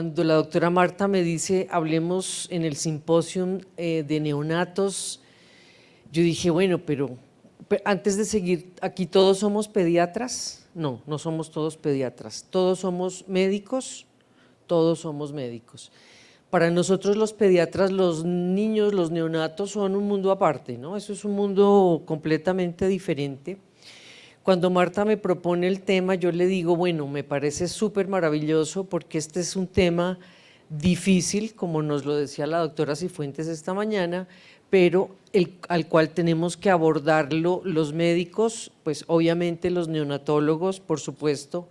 cuando la doctora Marta me dice, hablemos en el simposium de neonatos, yo dije, bueno, pero antes de seguir, ¿aquí todos somos pediatras? No, no somos todos pediatras, todos somos médicos, todos somos médicos. Para nosotros los pediatras, los niños, los neonatos son un mundo aparte, ¿no? Eso es un mundo completamente diferente. Cuando Marta me propone el tema, yo le digo, bueno, me parece súper maravilloso porque este es un tema difícil, como nos lo decía la doctora Cifuentes esta mañana, pero al cual tenemos que abordarlo los médicos, pues obviamente los neonatólogos, por supuesto,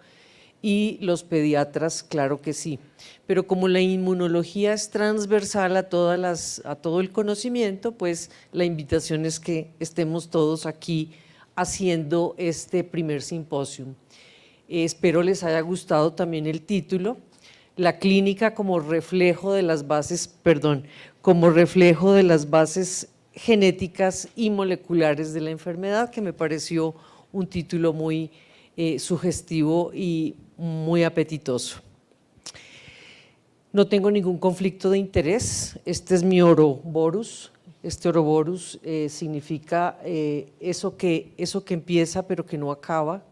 y los pediatras, claro que sí. Pero como la inmunología es transversal a todo el conocimiento, pues la invitación es que estemos todos aquí haciendo este primer simposio. Espero les haya gustado también el título, la clínica como reflejo de las bases, como reflejo de las bases genéticas y moleculares de la enfermedad, que me pareció un título muy sugestivo y muy apetitoso. No tengo ningún conflicto de interés, este es mi Ouroboros. Este Ouroboros significa eso que empieza pero que no acaba,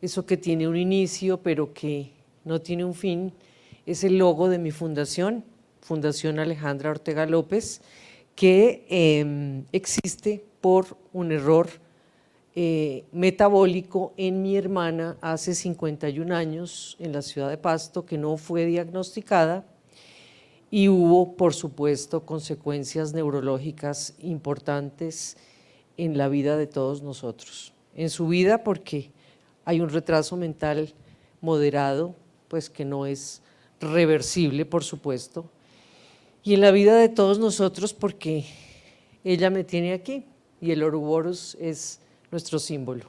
eso que tiene un inicio pero que no tiene un fin. Es el logo de mi fundación, Fundación Alejandra Ortega López, que existe por un error metabólico en mi hermana hace 51 años en la ciudad de Pasto, que no fue diagnosticada, y hubo, por supuesto, consecuencias neurológicas importantes en la vida de todos nosotros. En su vida porque hay un retraso mental moderado, pues que no es reversible, por supuesto, y en la vida de todos nosotros porque ella me tiene aquí y el Ouroboros es nuestro símbolo.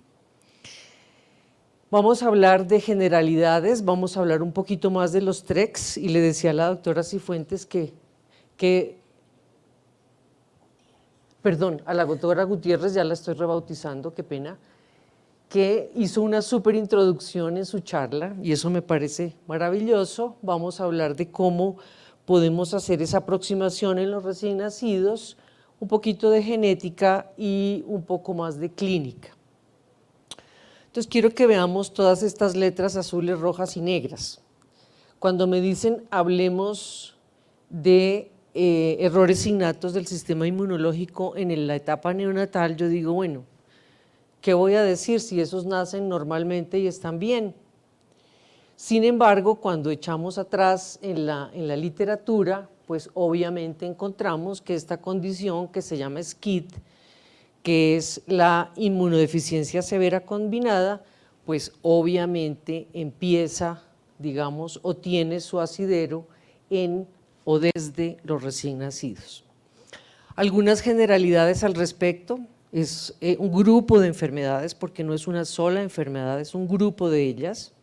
Vamos a hablar de generalidades, vamos a hablar un poquito más de los TRECs y le decía a la doctora Cifuentes a la doctora Gutiérrez, ya la estoy rebautizando, qué pena, que hizo una súper introducción en su charla y eso me parece maravilloso. Vamos a hablar de cómo podemos hacer esa aproximación en los recién nacidos, un poquito de genética y un poco más de clínica. Entonces quiero que veamos todas estas letras azules, rojas y negras. Cuando me dicen hablemos de errores innatos del sistema inmunológico en la etapa neonatal, yo digo, bueno, ¿qué voy a decir si esos nacen normalmente y están bien? Sin embargo, cuando echamos atrás en la literatura, pues obviamente encontramos que esta condición que se llama SCID, que es la inmunodeficiencia severa combinada, pues obviamente empieza, digamos, o tiene su asidero en o desde los recién nacidos. Algunas generalidades al respecto, es un grupo de enfermedades, porque no es una sola enfermedad, es un grupo de ellas,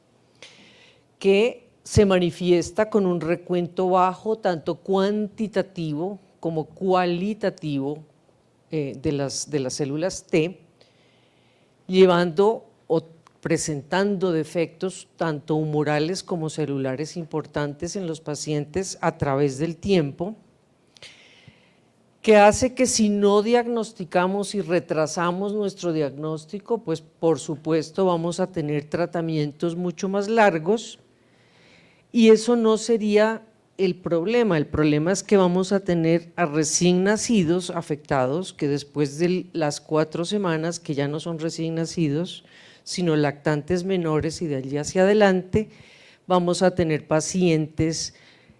que se manifiesta con un recuento bajo, tanto cuantitativo como cualitativo, de las células T, llevando o presentando defectos tanto humorales como celulares importantes en los pacientes a través del tiempo, que hace que si no diagnosticamos y retrasamos nuestro diagnóstico, pues por supuesto vamos a tener tratamientos mucho más largos y eso no sería el problema es que vamos a tener a recién nacidos afectados que después de las 4 semanas, que ya no son recién nacidos, sino lactantes menores y de allí hacia adelante, vamos a tener pacientes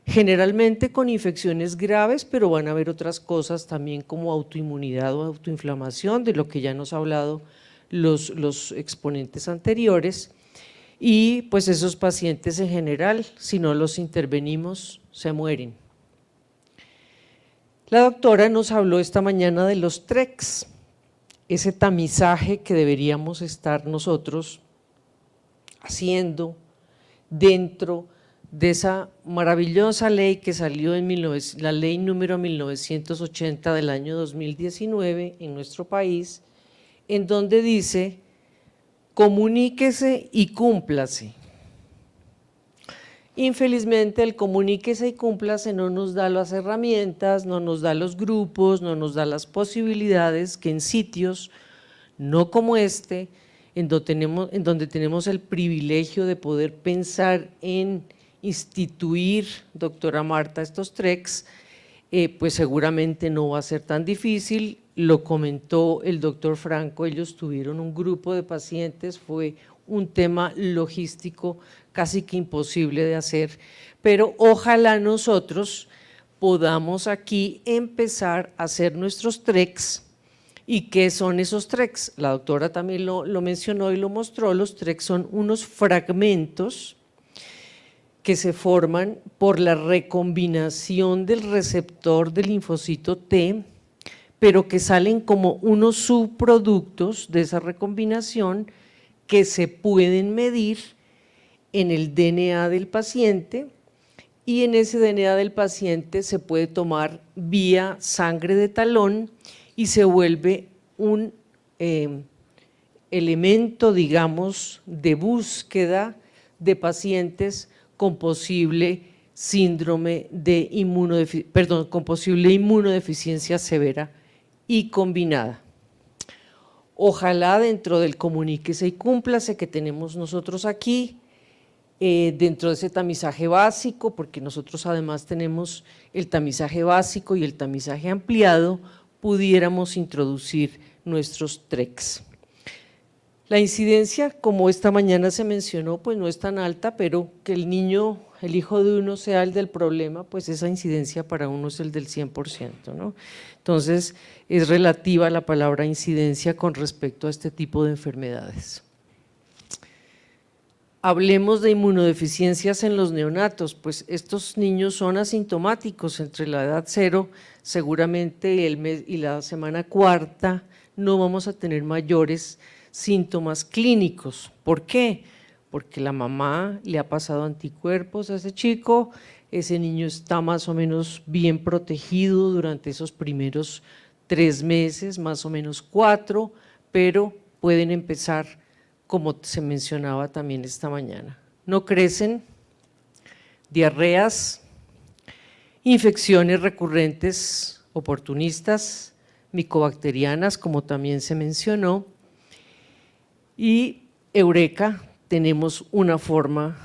generalmente con infecciones graves, pero van a haber otras cosas también como autoinmunidad o autoinflamación, de lo que ya nos ha hablado los exponentes anteriores, y pues esos pacientes en general, si no los intervenimos, se mueren. La doctora nos habló esta mañana de los TRECs, ese tamizaje que deberíamos estar nosotros haciendo dentro de esa maravillosa ley que salió en la ley número 1980 del año 2019 en nuestro país, en donde dice: comuníquese y cúmplase. Infelizmente el comuníquese y cúmplase no nos da las herramientas, no nos da los grupos, no nos da las posibilidades que en sitios no como este, en donde tenemos el privilegio de poder pensar en instituir, doctora Marta, estos TRECs, pues seguramente no va a ser tan difícil. Lo comentó el doctor Franco, ellos tuvieron un grupo de pacientes, fue un tema logístico casi que imposible de hacer, pero ojalá nosotros podamos aquí empezar a hacer nuestros TRECs. ¿Y qué son esos TRECs? La doctora también lo mencionó y lo mostró. Los TRECs son unos fragmentos que se forman por la recombinación del receptor del linfocito T, pero que salen como unos subproductos de esa recombinación que se pueden medir en el DNA del paciente, y en ese DNA del paciente se puede tomar vía sangre de talón y se vuelve un elemento, digamos, de búsqueda de pacientes con posible síndrome de con posible inmunodeficiencia severa y combinada. Ojalá dentro del comuníquese y cúmplase que tenemos nosotros aquí, dentro de ese tamizaje básico, porque nosotros además tenemos el tamizaje básico y el tamizaje ampliado, pudiéramos introducir nuestros TRECs. La incidencia, como esta mañana se mencionó, pues no es tan alta, pero que el niño, el hijo de uno sea el del problema, pues esa incidencia para uno es el del 100%, ¿no? Entonces, es relativa la palabra incidencia con respecto a este tipo de enfermedades. Hablemos de inmunodeficiencias en los neonatos, pues estos niños son asintomáticos entre la edad 0, seguramente el mes y la semana cuarta no vamos a tener mayores síntomas clínicos. ¿Por qué? Porque la mamá le ha pasado anticuerpos a ese chico, ese niño está más o menos bien protegido durante esos primeros 3 meses, más o menos 4, pero pueden empezar, como se mencionaba también esta mañana. No crecen, diarreas, infecciones recurrentes oportunistas, micobacterianas, como también se mencionó, y eureka, tenemos una forma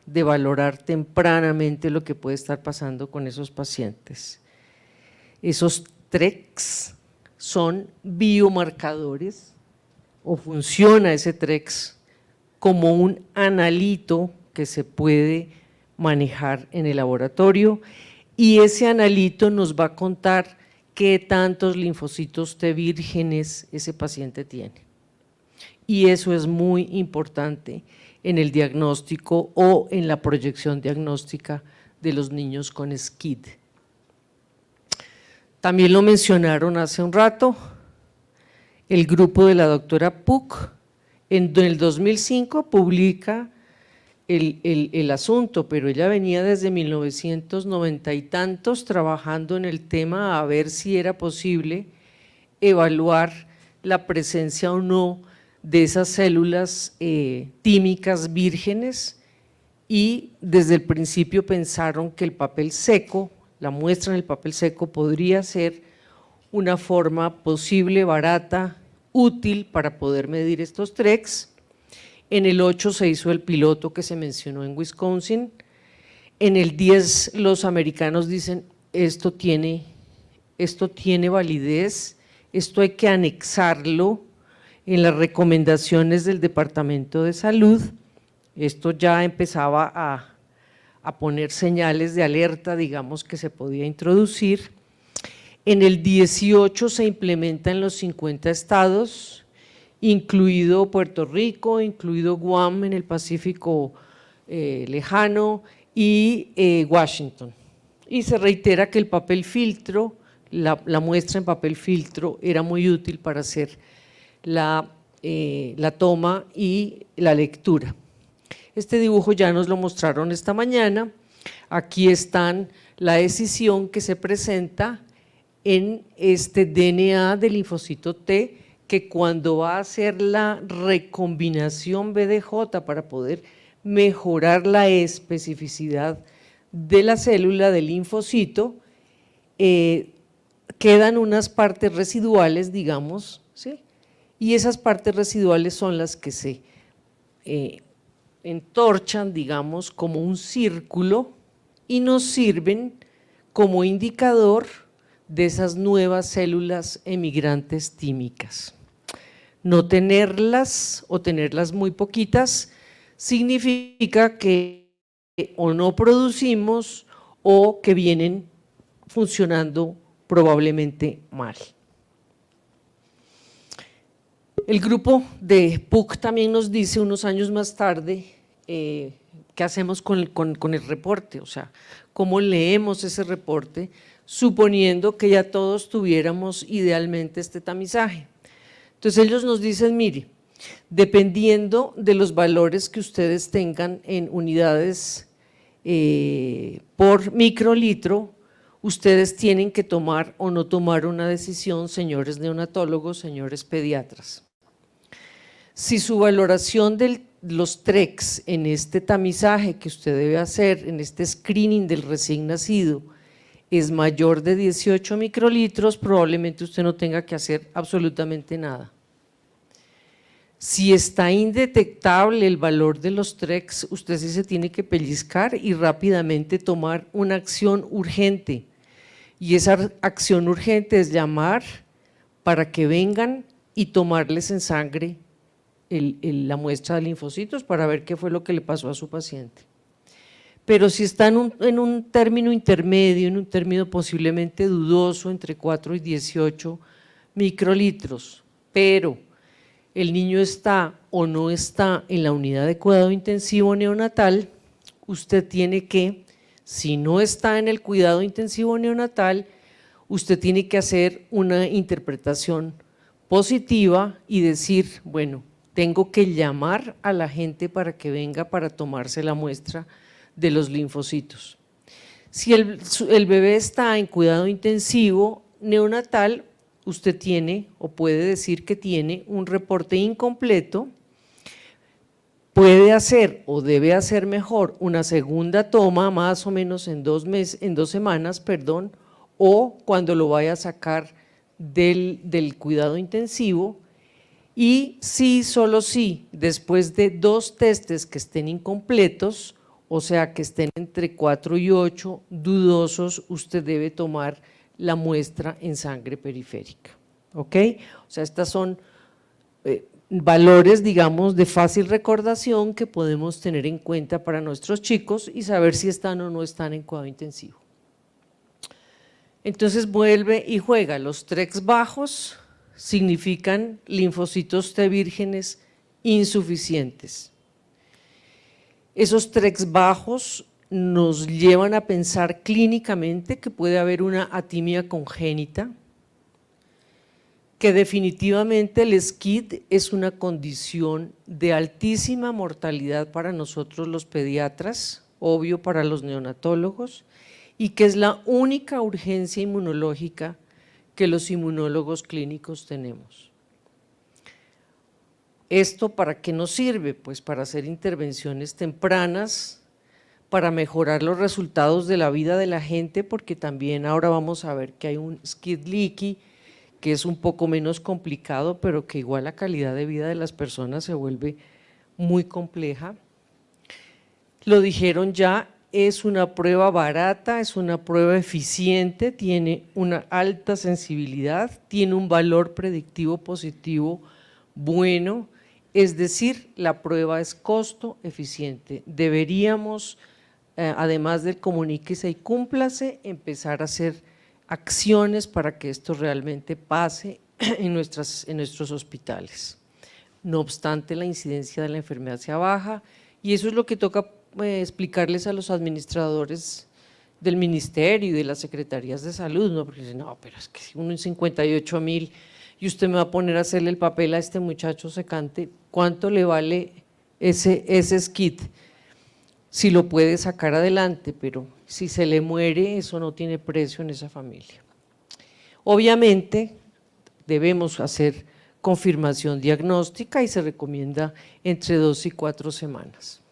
de valorar tempranamente lo que puede estar pasando con esos pacientes. Esos TRECs son biomarcadores, o funciona ese TRECs como un analito que se puede manejar en el laboratorio, y ese analito nos va a contar qué tantos linfocitos T vírgenes ese paciente tiene. Y eso es muy importante en el diagnóstico o en la proyección diagnóstica de los niños con SCID. También lo mencionaron hace un rato, el grupo de la doctora Puck, en el 2005 publica el asunto, pero ella venía desde 1990 y tantos trabajando en el tema a ver si era posible evaluar la presencia o no de esas células tímicas vírgenes, y desde el principio pensaron que el papel seco, la muestra en el papel seco podría ser una forma posible, barata, útil para poder medir estos TRECs. En el 8 se hizo el piloto que se mencionó en Wisconsin. En el 10 los americanos dicen esto tiene validez, esto hay que anexarlo en las recomendaciones del Departamento de Salud. Esto ya empezaba a poner señales de alerta, digamos, que se podía introducir. En el 18 se implementa en los 50 estados, incluido Puerto Rico, incluido Guam en el Pacífico lejano, y Washington. Y se reitera que el papel filtro, la muestra en papel filtro era muy útil para hacer la toma y la lectura. Este dibujo ya nos lo mostraron esta mañana. Aquí está la decisión que se presenta en este DNA del linfocito T, que cuando va a hacer la recombinación BDJ para poder mejorar la especificidad de la célula del linfocito, quedan unas partes residuales, digamos, ¿sí? Y esas partes residuales son las que se entorchan, digamos, como un círculo y nos sirven como indicador de esas nuevas células emigrantes tímicas. No tenerlas o tenerlas muy poquitas significa que o no producimos o que vienen funcionando probablemente mal. El grupo de PUC también nos dice unos años más tarde qué hacemos con el reporte, o sea, cómo leemos ese reporte, suponiendo que ya todos tuviéramos idealmente este tamizaje. Entonces ellos nos dicen, mire, dependiendo de los valores que ustedes tengan en unidades por microlitro, ustedes tienen que tomar o no tomar una decisión, señores neonatólogos, señores pediatras. Si su valoración de los TREX en este tamizaje que usted debe hacer, en este screening del recién nacido, es mayor de 18 microlitros, probablemente usted no tenga que hacer absolutamente nada. Si está indetectable el valor de los TREX, usted sí se tiene que pellizcar y rápidamente tomar una acción urgente. Y esa acción urgente es llamar para que vengan y tomarles en sangre la muestra de linfocitos para ver qué fue lo que le pasó a su paciente. Pero si está en un término intermedio, en un término posiblemente dudoso, entre 4 y 18 microlitros, pero el niño está o no está en la unidad de cuidado intensivo neonatal, usted tiene que, si no está en el cuidado intensivo neonatal, usted tiene que hacer una interpretación positiva y decir, bueno, tengo que llamar a la gente para que venga para tomarse la muestra de los linfocitos. Si el bebé está en cuidado intensivo neonatal, usted tiene o puede decir que tiene un reporte incompleto, puede hacer o debe hacer mejor una segunda toma más o menos en 2 semanas, o cuando lo vaya a sacar del cuidado intensivo. Y sí, solo sí, después de 2 testes que estén incompletos, o sea que estén entre 4 y 8 dudosos, usted debe tomar la muestra en sangre periférica, ¿ok? O sea, estas son valores, digamos, de fácil recordación que podemos tener en cuenta para nuestros chicos y saber si están o no están en cuidado intensivo. Entonces vuelve y juega, los TREX bajos significan linfocitos T vírgenes insuficientes. Esos TREX bajos nos llevan a pensar clínicamente que puede haber una atimia congénita, que definitivamente el SCID es una condición de altísima mortalidad para nosotros los pediatras, obvio para los neonatólogos, y que es la única urgencia inmunológica que los inmunólogos clínicos tenemos. ¿Esto para qué nos sirve? Pues para hacer intervenciones tempranas, para mejorar los resultados de la vida de la gente, porque también ahora vamos a ver que hay un SCID leaky que es un poco menos complicado, pero que igual la calidad de vida de las personas se vuelve muy compleja. Lo dijeron ya, es una prueba barata, es una prueba eficiente, tiene una alta sensibilidad, tiene un valor predictivo positivo bueno, es decir, la prueba es costo eficiente. Deberíamos, además del comuníquese y cúmplase, empezar a hacer acciones para que esto realmente pase en nuestros hospitales. No obstante, la incidencia de la enfermedad sea baja y eso es lo que toca explicarles a los administradores del ministerio y de las secretarías de salud, ¿no? Porque dicen, no, pero es que si uno en 58.000 y usted me va a poner a hacerle el papel a este muchacho secante, ¿cuánto le vale ese SCID? Si lo puede sacar adelante, pero si se le muere, eso no tiene precio en esa familia. Obviamente, debemos hacer confirmación diagnóstica y se recomienda entre 2 y 4 semanas.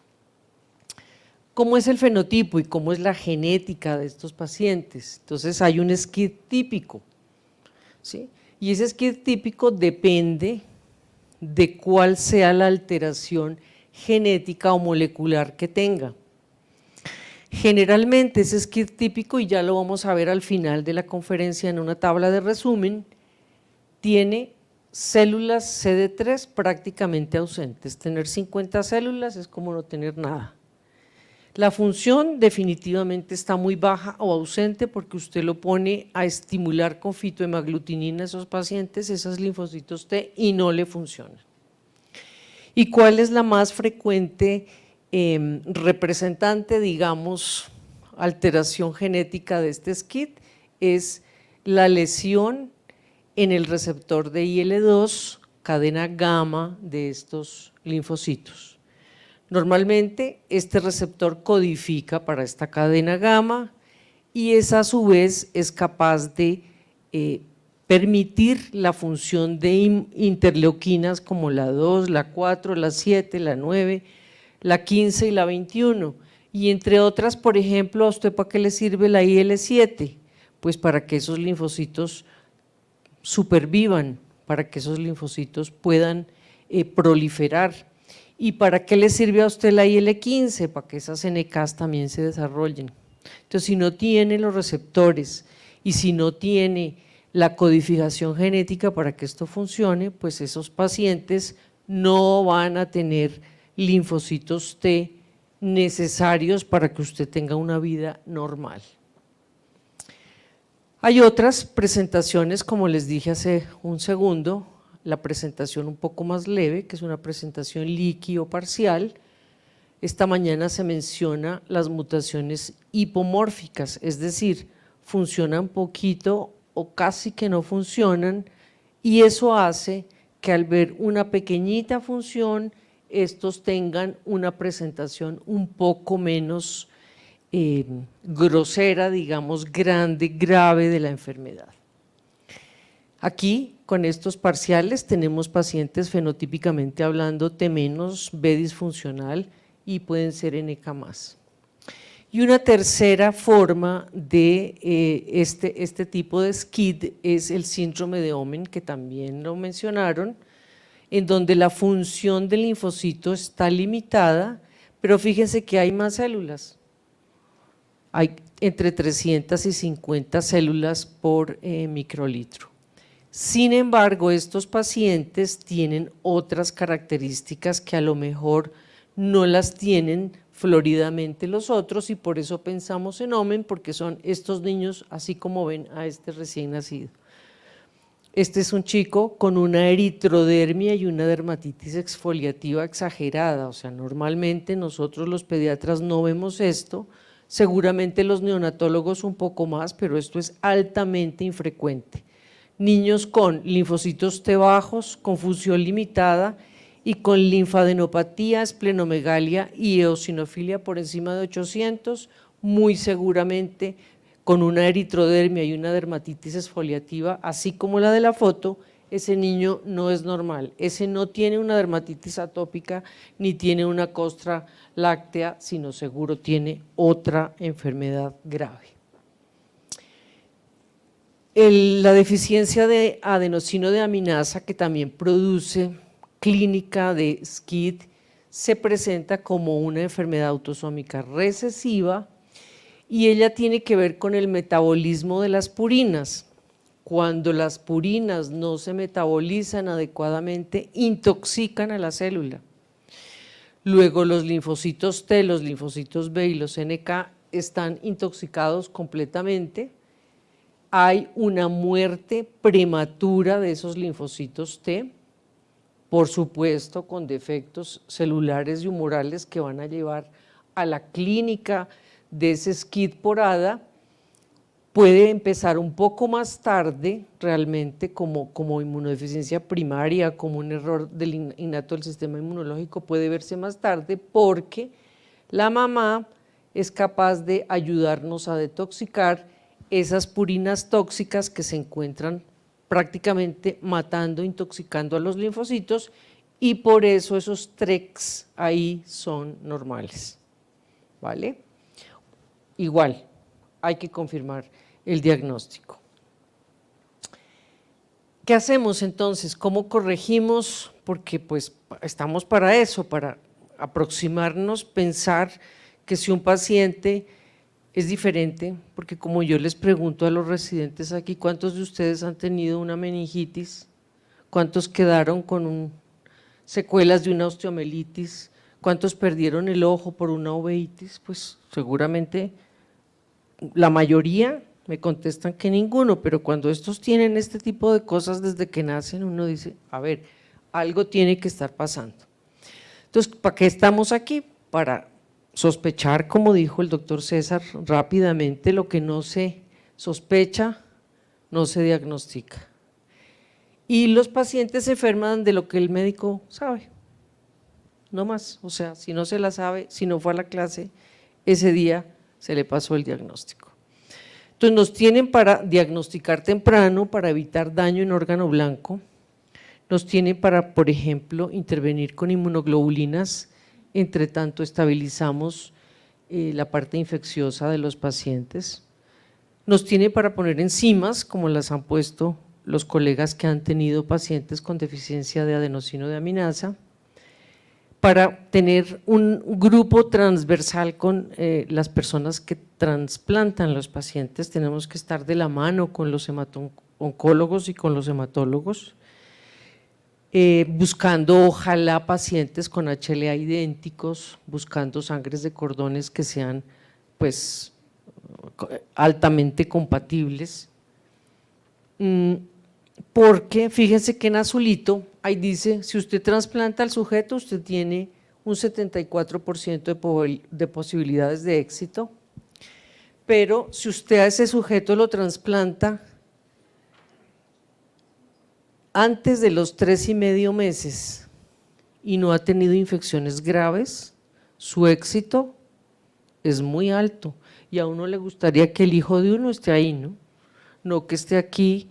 ¿Cómo es el fenotipo y cómo es la genética de estos pacientes? Entonces hay un SCID típico, ¿sí? Y ese SCID típico depende de cuál sea la alteración genética o molecular que tenga. Generalmente ese SCID típico, y ya lo vamos a ver al final de la conferencia en una tabla de resumen, tiene células CD3 prácticamente ausentes. Tener 50 células es como no tener nada. La función definitivamente está muy baja o ausente porque usted lo pone a estimular con fitohemaglutinina a esos pacientes, esos linfocitos T, y no le funcionan. ¿Y cuál es la más frecuente representante, digamos, alteración genética de este SCID? Es la lesión en el receptor de IL-2, cadena gamma de estos linfocitos. Normalmente este receptor codifica para esta cadena gamma y esa a su vez es capaz de permitir la función de interleuquinas como la 2, la 4, la 7, la 9, la 15 y la 21. Y entre otras, por ejemplo, ¿a usted para qué le sirve la IL-7? Pues para que esos linfocitos supervivan, para que esos linfocitos puedan proliferar. ¿Y para qué le sirve a usted la IL-15? Para que esas NKs también se desarrollen. Entonces, si no tiene los receptores y si no tiene la codificación genética para que esto funcione, pues esos pacientes no van a tener linfocitos T necesarios para que usted tenga una vida normal. Hay otras presentaciones, como les dije hace un segundo, la presentación un poco más leve, que es una presentación líquido parcial. Esta mañana se menciona las mutaciones hipomórficas, es decir, funcionan poquito o casi que no funcionan, y eso hace que al ver una pequeñita función, estos tengan una presentación un poco menos grosera, digamos, grande, grave de la enfermedad. Aquí, con estos parciales, tenemos pacientes fenotípicamente hablando T-, B disfuncional y pueden ser NK+. Y una tercera forma de este tipo de SCID es el síndrome de Omen, que también lo mencionaron, en donde la función del linfocito está limitada, pero fíjense que hay más células. Hay entre 300 y 50 células por microlitro. Sin embargo, estos pacientes tienen otras características que a lo mejor no las tienen floridamente los otros y por eso pensamos en Omen, porque son estos niños, así como ven a este recién nacido. Este es un chico con una eritrodermia y una dermatitis exfoliativa exagerada, o sea, normalmente nosotros los pediatras no vemos esto, seguramente los neonatólogos un poco más, pero esto es altamente infrecuente. Niños con linfocitos T bajos, con función limitada y con linfadenopatía, esplenomegalia y eosinofilia por encima de 800, muy seguramente con una eritrodermia y una dermatitis exfoliativa, así como la de la foto, ese niño no es normal, ese no tiene una dermatitis atópica ni tiene una costra láctea, sino seguro tiene otra enfermedad grave. La deficiencia de adenosino de aminasa, que también produce clínica de SCID, se presenta como una enfermedad autosómica recesiva y ella tiene que ver con el metabolismo de las purinas. Cuando las purinas no se metabolizan adecuadamente, intoxican a la célula. Luego los linfocitos T, los linfocitos B y los NK están intoxicados completamente. Hay una muerte prematura de esos linfocitos T, por supuesto con defectos celulares y humorales que van a llevar a la clínica de ese SCID por ADA. Puede empezar un poco más tarde realmente como inmunodeficiencia primaria, como un error del innato del sistema inmunológico, puede verse más tarde porque la mamá es capaz de ayudarnos a detoxicar esas purinas tóxicas que se encuentran prácticamente matando, intoxicando a los linfocitos y por eso esos TRECs ahí son normales. ¿vale? Igual, hay que confirmar el diagnóstico. ¿Qué hacemos entonces? ¿Cómo corregimos? Porque pues estamos para eso, para aproximarnos, pensar que si un paciente es diferente, porque como yo les pregunto a los residentes aquí, ¿cuántos de ustedes han tenido una meningitis? ¿Cuántos quedaron con secuelas de una osteomelitis? ¿Cuántos perdieron el ojo por una uveitis? Pues seguramente la mayoría me contestan que ninguno, pero cuando estos tienen este tipo de cosas desde que nacen, uno dice, a ver, algo tiene que estar pasando. Entonces, ¿para qué estamos aquí? Para sospechar, como dijo el doctor César, rápidamente lo que no se sospecha, no se diagnostica. Y los pacientes se enferman de lo que el médico sabe, no más. O sea, si no se la sabe, si no fue a la clase, ese día se le pasó el diagnóstico. Entonces nos tienen para diagnosticar temprano, para evitar daño en órgano blanco, nos tienen para, por ejemplo, intervenir con inmunoglobulinas, entre tanto estabilizamos la parte infecciosa de los pacientes, nos tiene para poner enzimas, como las han puesto los colegas que han tenido pacientes con deficiencia de adenosino de aminasa, para tener un grupo transversal con las personas que trasplantan los pacientes, tenemos que estar de la mano con los hemato-oncólogos y con los hematólogos, buscando ojalá pacientes con HLA idénticos, buscando sangres de cordones que sean pues altamente compatibles, porque fíjense que en azulito ahí dice, si usted trasplanta al sujeto, usted tiene un 74% de posibilidades de éxito, pero si usted a ese sujeto lo trasplanta antes de los 3,5 meses y no ha tenido infecciones graves, su éxito es muy alto y a uno le gustaría que el hijo de uno esté ahí, ¿no? No que esté aquí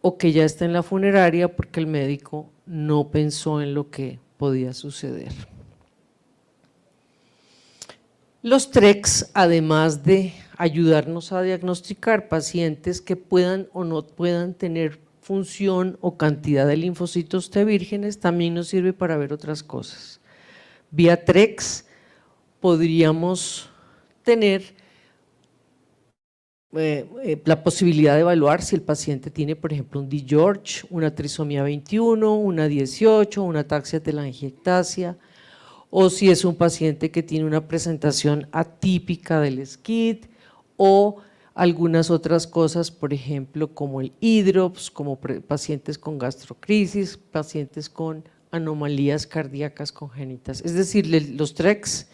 o que ya esté en la funeraria porque el médico no pensó en lo que podía suceder. Los TRECs, además de ayudarnos a diagnosticar pacientes que puedan o no puedan tener función o cantidad de linfocitos T vírgenes, también nos sirve para ver otras cosas. Vía TRECs podríamos tener la posibilidad de evaluar si el paciente tiene, por ejemplo, un DiGeorge, una trisomía 21, una 18, una ataxia telangiectasia, o si es un paciente que tiene una presentación atípica del SCID o algunas otras cosas, por ejemplo, como el hidrops, como pacientes con gastrocrisis, pacientes con anomalías cardíacas congénitas. Es decir, los TRECs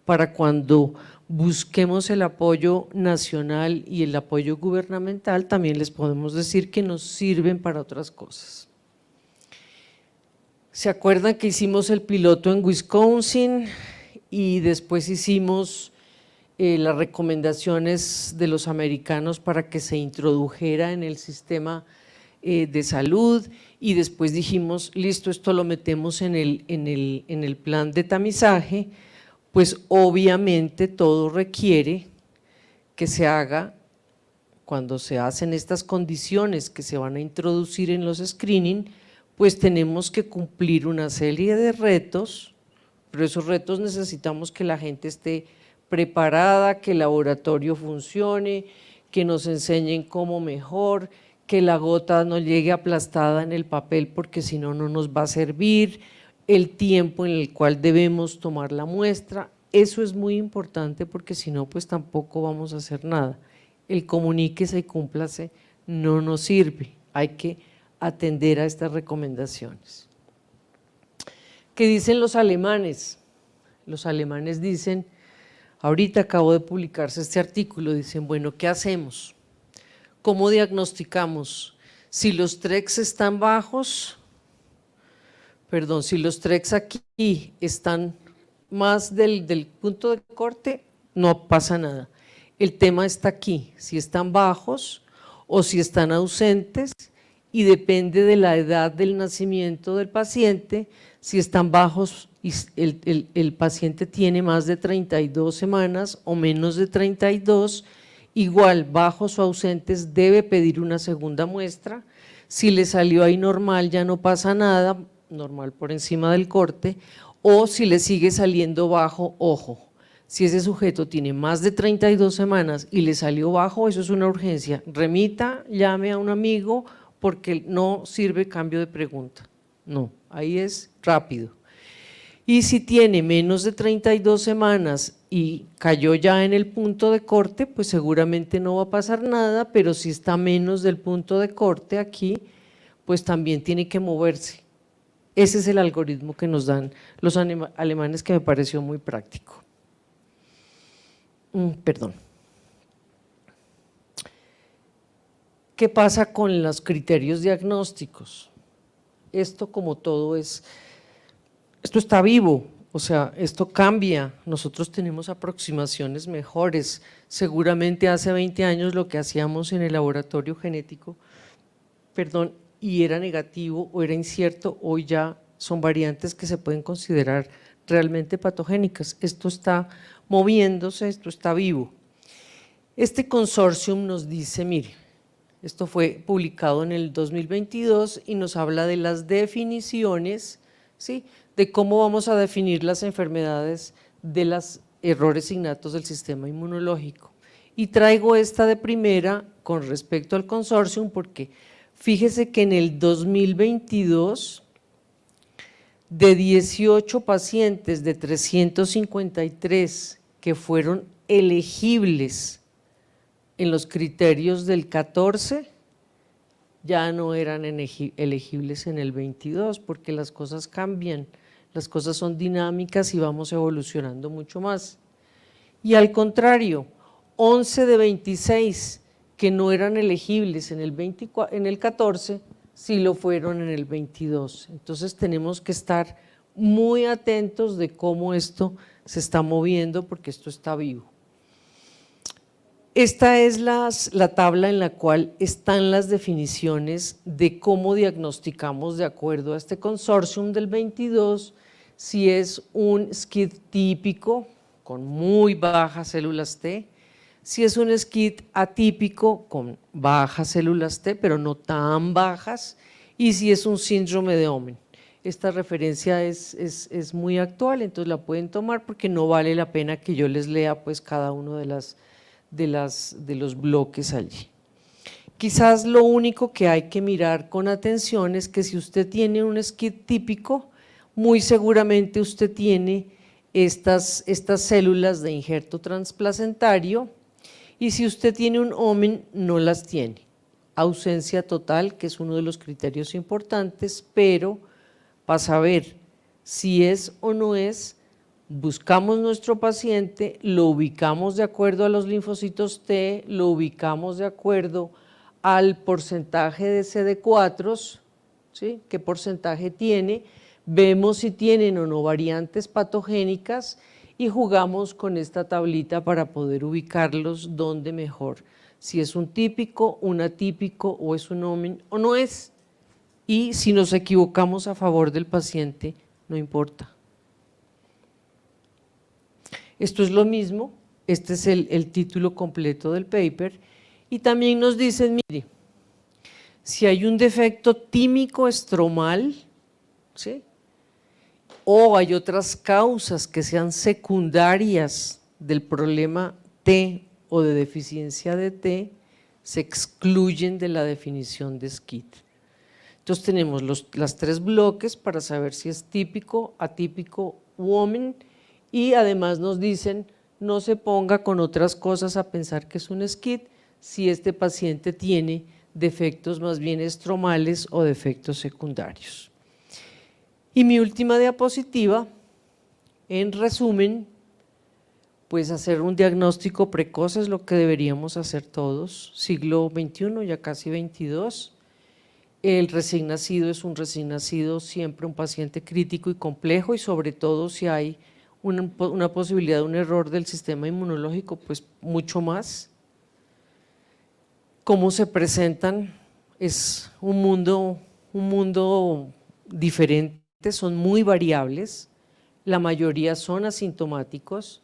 para cuando busquemos el apoyo nacional y el apoyo gubernamental, también les podemos decir que nos sirven para otras cosas. ¿Se acuerdan que hicimos el piloto en Wisconsin y después hicimos las recomendaciones de los americanos para que se introdujera en el sistema de salud y después dijimos, listo, esto lo metemos en el plan de tamizaje? Pues obviamente todo requiere que se haga, cuando se hacen estas condiciones que se van a introducir en los screening, pues tenemos que cumplir una serie de retos, pero esos retos necesitamos que la gente esté preparada, que el laboratorio funcione, que nos enseñen cómo mejor, que la gota no llegue aplastada en el papel porque si no, no nos va a servir, el tiempo en el cual debemos tomar la muestra, eso es muy importante porque si no, pues tampoco vamos a hacer nada. El comuníquese y cúmplase no nos sirve, hay que atender a estas recomendaciones. ¿Qué dicen los alemanes? Los alemanes dicen, ahorita acabo de publicarse este artículo, dicen, bueno, ¿qué hacemos? ¿Cómo diagnosticamos? Si los TRECs están bajos, si los TRECs aquí están más del punto de corte, no pasa nada. El tema está aquí, si están bajos o si están ausentes y depende de la edad del nacimiento del paciente. Si están bajos y el paciente tiene más de 32 semanas o menos de 32, igual bajos o ausentes debe pedir una segunda muestra. Si le salió ahí normal ya no pasa nada, normal por encima del corte, o si le sigue saliendo bajo, ojo, si ese sujeto tiene más de 32 semanas y le salió bajo, eso es una urgencia, remita, llame a un amigo porque no sirve cambio de pregunta, no, ahí es rápido. Y si tiene menos de 32 semanas y cayó ya en el punto de corte, pues seguramente no va a pasar nada, pero si está menos del punto de corte aquí, pues también tiene que moverse. Ese es el algoritmo que nos dan los alemanes, que me pareció muy práctico. Perdón. ¿Qué pasa con los criterios diagnósticos? Esto, como todo, esto está vivo, o sea, esto cambia. Nosotros tenemos aproximaciones mejores. Seguramente hace 20 años lo que hacíamos en el laboratorio genético, y era negativo o era incierto, hoy ya son variantes que se pueden considerar realmente patogénicas. Esto está moviéndose, esto está vivo. Este consorcium nos dice, mire, esto fue publicado en el 2022 y nos habla de las definiciones, ¿sí?, de cómo vamos a definir las enfermedades de los errores innatos del sistema inmunológico. Y traigo esta de primera con respecto al consorcium porque fíjese que en el 2022, de 18 pacientes de 353 que fueron elegibles en los criterios del 14, ya no eran elegibles en el 22 porque las cosas cambian, las cosas son dinámicas y vamos evolucionando mucho más. Y al contrario, 11 de 26 que no eran elegibles en el 14, sí lo fueron en el 22. Entonces tenemos que estar muy atentos de cómo esto se está moviendo porque esto está vivo. Esta es la tabla en la cual están las definiciones de cómo diagnosticamos de acuerdo a este consorcium del 22, si es un SCID típico con muy bajas células T, si es un SCID atípico con bajas células T, pero no tan bajas, y si es un síndrome de Omenn. Esta referencia es muy actual, entonces la pueden tomar porque no vale la pena que yo les lea pues cada uno de los bloques allí. Quizás lo único que hay que mirar con atención es que si usted tiene un SCID típico, muy seguramente usted tiene estas células de injerto transplacentario, y si usted tiene un Omenn no las tiene. Ausencia total, que es uno de los criterios importantes, pero para saber si es o no es, buscamos nuestro paciente, lo ubicamos de acuerdo a los linfocitos T, lo ubicamos de acuerdo al porcentaje de CD4, ¿sí?, qué porcentaje tiene, vemos si tienen o no variantes patogénicas y jugamos con esta tablita para poder ubicarlos donde mejor, si es un típico, un atípico o es un Omenn o no es, y si nos equivocamos a favor del paciente, no importa. Esto es lo mismo, este es el título completo del paper, y también nos dicen, mire, si hay un defecto tímico estromal, ¿sí?, o hay otras causas que sean secundarias del problema T o de deficiencia de T, se excluyen de la definición de SCID. Entonces tenemos las tres bloques para saber si es típico, atípico u Omenn, y además nos dicen no se ponga con otras cosas a pensar que es un SCID si este paciente tiene defectos más bien estromales o defectos secundarios. Y mi última diapositiva, en resumen, pues hacer un diagnóstico precoz es lo que deberíamos hacer todos, siglo XXI, ya casi XXII. El recién nacido es un recién nacido, siempre un paciente crítico y complejo, y sobre todo si hay una posibilidad de un error del sistema inmunológico, pues mucho más. ¿Cómo se presentan es un mundo diferente, son muy variables, la mayoría son asintomáticos.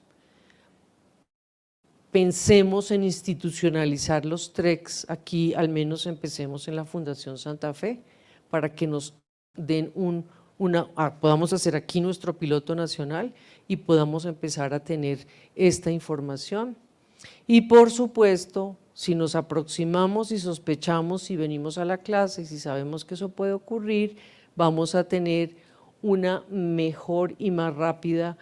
Pensemos en institucionalizar los TRECs, aquí al menos empecemos en la Fundación Santa Fe, para que nos den podamos hacer aquí nuestro piloto nacional y podamos empezar a tener esta información. Y por supuesto, si nos aproximamos y sospechamos, si venimos a la clase y si sabemos que eso puede ocurrir, vamos a tener una mejor y más rápida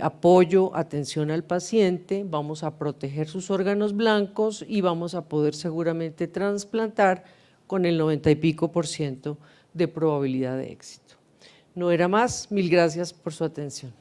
apoyo, atención al paciente, vamos a proteger sus órganos blancos y vamos a poder seguramente trasplantar con el 90 y pico % de probabilidad de éxito. No era más, mil gracias por su atención.